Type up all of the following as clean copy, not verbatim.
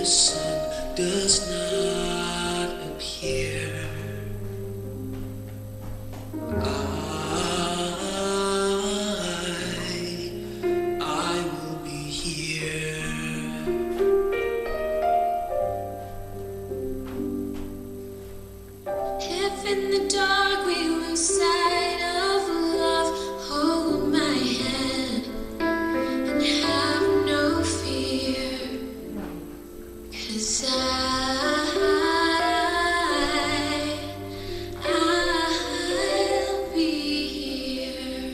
sun does not appear, I will be here. If in the dark we lose sight of love, hold my hand and have no fear, 'cause I'll be here.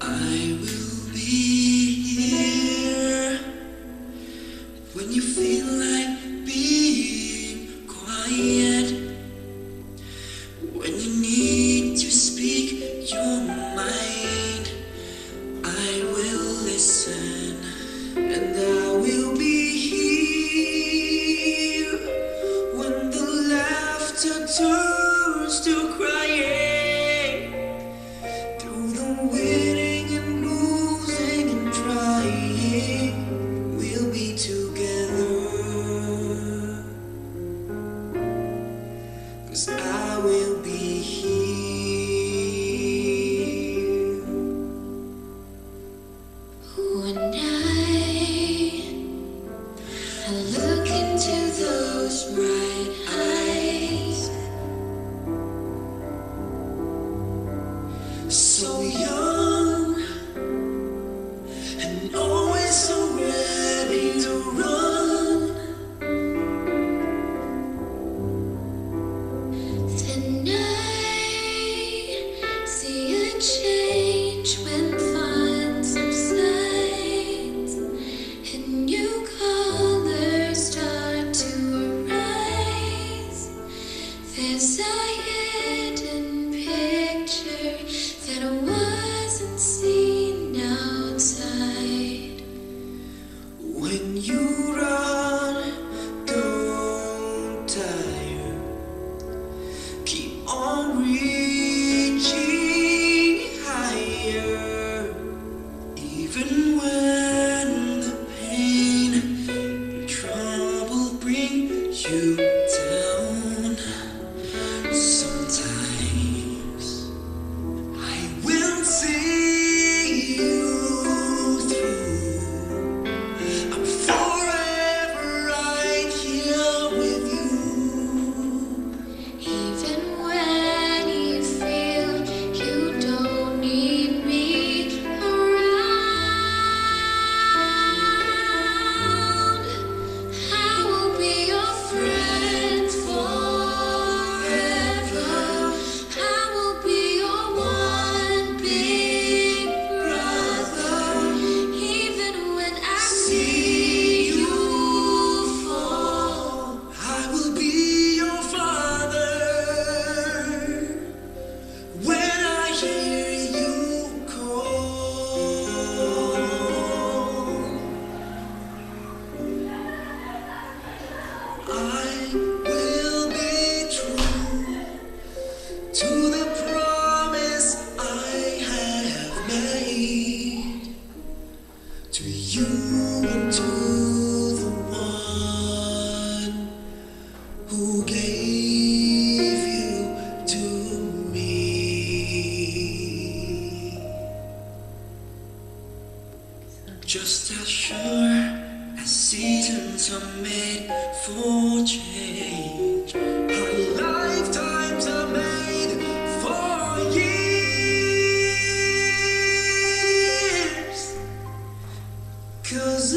I will be here when you feel like being quiet, when you need to speak your mind. I will listen, and I will be here when the laughter turns to crying, through the winning and losing and trying, we'll be together, 'cause I will be here. One night I look into those bright eyes, So young and always so ready to run. tonight see a change when fun subsides and new colors start to arise. There's a hidden picture that wasn't seen outside. When you run, don't tire. Keep on reaching higher, even when the pain and trouble bring you down. Sometimes I will see you through. I'm forever right here with you. Even when you feel you don't need me around, I will be your friend forever. I will be your one big brother. Even when I see you fall, I will be your father. When I hear you call, I will be true to the promise I have made to you and to the one who gave you to me. Just as sure as seasons are made for change, our lifetimes are made for years. 'Cause